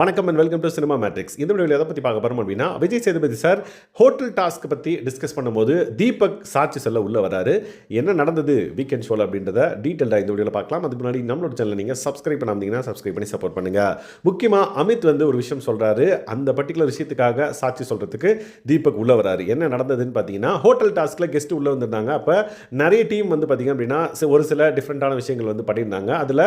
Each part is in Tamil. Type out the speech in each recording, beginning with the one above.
வணக்கம் and welcome to cinema matrix. இந்த வீடியோவில் எதை பற்றி பார்க்க போகிறோம் அப்படின்னா, Vijay Sethupathi sir hotel task பற்றி டிஸ்கஸ் பண்ணும்போது தீபக் சாட்சி சொல்ல உள்ளே வராரு. என்ன நடந்தது வீக்கெண்ட் ஷோவில் அப்படின்றத டீட்டெயிலாக இந்த வீடியோவில் பார்க்கலாம். அதுக்கு முன்னாடி நம்மளோட சேனலை நீங்கள் சப்ஸ்கிரைப் பண்ணாமீங்கன்னா சப்ஸ்கிரைப் பண்ணி சப்போர்ட் பண்ணுங்கள். முக்கியமாக அமித் ஒரு விஷயம் சொல்கிறாரு. அந்த பர்டிகுலர் விஷயத்துக்காக சாட்சி சொல்கிறதுக்கு தீபக் உள்ளே வராரு. என்ன நடந்ததுன்னு பார்த்தீங்கன்னா, ஹோட்டல் டாஸ்கில் கெஸ்ட் உள்ளே வந்திருந்தாங்க. அப்போ நிறைய டீம் பார்த்தீங்க அப்படின்னா ஒரு சில டிஃப்ரெண்ட்டான விஷயங்கள் பண்ணியிருந்தாங்க. அதில்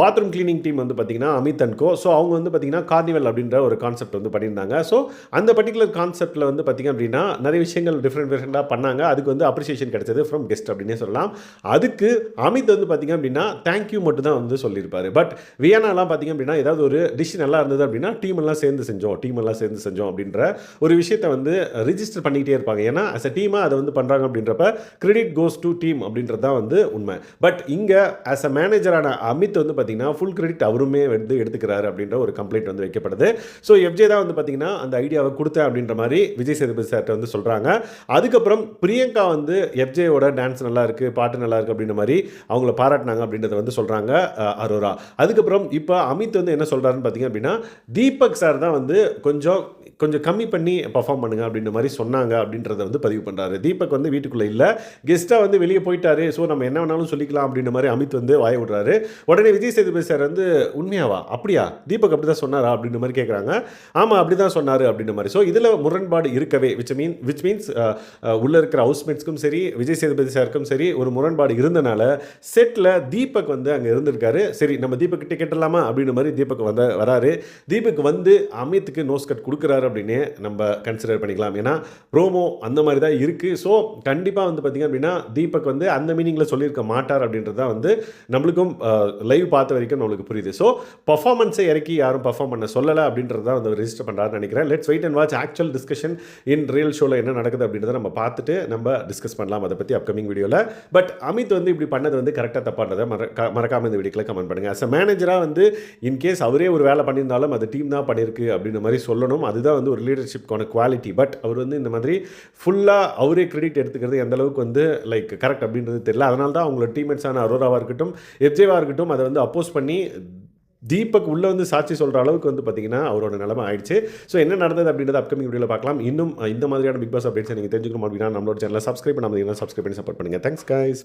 பாத்ரூம் கிளீனிங் டீம் பார்த்தீங்கன்னா அமித் அண்ட் கோ. ஸோ அவங்க பார்த்தீங்கன்னா கார்னிவல் அப்படின்ற ஒரு கான்செப்ட் பண்ணியிருந்தாங்க. ஸோ அந்த பர்டிகுலர் கான்செப்ட்டில் பார்த்தீங்க அப்படின்னா நிறைய விஷயங்கள் டிஃப்ரெண்ட்டாக பண்ணாங்க. அதுக்கு அப்ரிசியேஷன் கிடைச்சது ஃப்ரம் கெஸ்ட் அப்படின்னே சொல்லலாம். அதுக்கு அமித் பார்த்தீங்க அப்படின்னா தேங்க்யூ மட்டும் தான் சொல்லியிருப்பாரு. பட் வியானாலாம் பார்த்தீங்க அப்படின்னா ஏதாவது ஒரு டிஷ் நல்லா இருந்தது அப்படின்னா டீம் எல்லாம் சேர்ந்து செஞ்சோம் அப்படின்ற ஒரு விஷயத்தை ரிஜிஸ்டர் பண்ணிக்கிட்டே இருப்பாங்க. ஏன்னா அஸ் அ டீமாக அதை பண்ணுறாங்க அப்படின்றப்ப கிரெடிட் கோஸ் டு டீம் அப்படின்றது தான் உண்மை. பட் இங்கே ஆஸ் அ மேனேஜரான அமித் பார்த்தீங்கன்னா ஃபுல் கிரெடிட் அவருமே எடுத்துக்கிறாரு அப்படின்ற ஒரு கம்ப்ளைண்ட் வைக்கப்படுது. ஸோ எஃப்ஜே தான் பார்த்தீங்கன்னா அந்த ஐடியாவை கொடுத்தேன் அப்படின்ற மாதிரி விஜய் சேதுபதி சார்ட்ட சொல்கிறாங்க. அதுக்கப்புறம் பிரியங்கா எஃப்ஜேயோட டான்ஸ் நல்லா இருக்கு, பாட்டு நல்லா இருக்கு அப்படின்ற மாதிரி அவங்கள பாராட்டினாங்க அப்படின்றத சொல்கிறாங்க அரோரா. அதுக்கப்புறம் இப்போ அமித் என்ன சொல்கிறாருன்னு பார்த்தீங்க அப்படின்னா, தீபக் சார் தான் கொஞ்சம் கம்மி பண்ணி பர்ஃபார்ம் பண்ணுங்க அப்படின்ற மாதிரி சொன்னாங்க அப்படின்றத பதிவு பண்ணுறாரு. தீபக் வீட்டுக்குள்ளே இல்லை, கெஸ்ட்டாக வெளியே போயிட்டாரு. ஸோ நம்ம என்ன வேணாலும் சொல்லிக்கலாம் அப்படின்ற மாதிரி அமித் வாய விடுறாரு. உடனே விஜய் சேதுபதி சார் உண்மையாவா, அப்படியா, தீபக் அப்படி தான் சொன்னாரா அப்படின்ற மாதிரி கேட்குறாங்க. ஆமாம் அப்படி தான் சொன்னார் அப்படின்ற மாதிரி. ஸோ இதில் முரண்பாடு இருக்கவே விச் மீன்ஸ் உள்ளே இருக்கிற ஹவுஸ்மேட்ஸ்க்கும் சரி விஜய் சேதுபதி சாருக்கும் சரி ஒரு முரண்பாடு இருந்தனால செட்டில் தீபக் அங்கே இருந்திருக்காரு. சரி நம்ம தீபக் கிட்ட கேட்டலாமா அப்படின்ற மாதிரி தீபக் வராரு. தீபக் அமித்துக்கு நோஸ் கட் கொடுக்குறாரு அப்படின்னு நம்ம கன்சிடர் பண்ணிக்கலாம். ஏன்னா ப்ரோமோ அந்த மாதிரி தான் இருக்குது. ஸோ கண்டிப்பாக பார்த்தீங்க அப்படின்னா தீபக் அந்த மீனிங்கில் சொல்லியிருக்க மாட்டார் அப்படின்றது தான் நம்மளுக்கும் லைவ் பார்த்த வரைக்கும் நம்மளுக்கு புரியுது. ஸோ பர்ஃபார்மன்ஸை இறக்கி யாரும் பர்ஃபார்ம் பண்ண சொல்லலை அப்படின்றது தான் ரெஜிஸ்டர் பண்ணுறாருன்னு நினைக்கிறேன். Let's wait and watch actual discussion in real ஷோவில் என்ன நடக்குது அப்படின்றத நம்ம பார்த்துட்டு நம்ம டிஸ்கஸ் பண்ணலாம் அதை பற்றி அப்கமிங் வீடியோவில். பட் அமித் இப்படி பண்ணது கரெக்டாக தப்பானதை மறக்காமல் இந்த வீடியோவில் கமெண்ட் பண்ணுங்கள். அஸ் அ மேனேஜராக இன்கேஸ் அவரே ஒரு வேலை பண்ணியிருந்தாலும் அது டீம் தான் பண்ணியிருக்கு அப்படின்ற மாதிரி சொல்லணும். அதுதான் ஒரு லீடர்ஷிப்கான குவாலிட்டி. பட் அவர் இந்த மாதிரி ஃபுல்லாக அவரே கிரெடிட் எடுத்துக்கிறது எந்த அளவுக்கு லைக் கரெக்ட் அப்படின்றது தெரியல. அதனால தான் அவங்களோட டீம்மேட்ஸான அரோராவாக இருக்கட்டும் எஃப்ஜேவாக இருக்கட்டும் அதை அப்போஸ் பண்ணி தீபக் உள்ளே சாட்சி சொல்கிற அளவுக்கு பார்த்தீங்கன்னா அவரோட நிலைமை ஆயிடுச்சு. ஸோ என்ன நடந்தது அப்படின்றத அப்கமிங் வீடியோவில் பார்க்கலாம். இன்னும் இந்த மாதிரியான பிக் பாஸ் அப்டேட்ஸ் நீங்கள் தெரிஞ்சுக்கணும் அப்படின்னா நம்மளோட சேனலை சப்ஸ்கிரைப் பண்ணாமல் சப்ஸ்கிரைப் பண்ணி சப்போர்ட் பண்ணுங்கள். Thanks guys.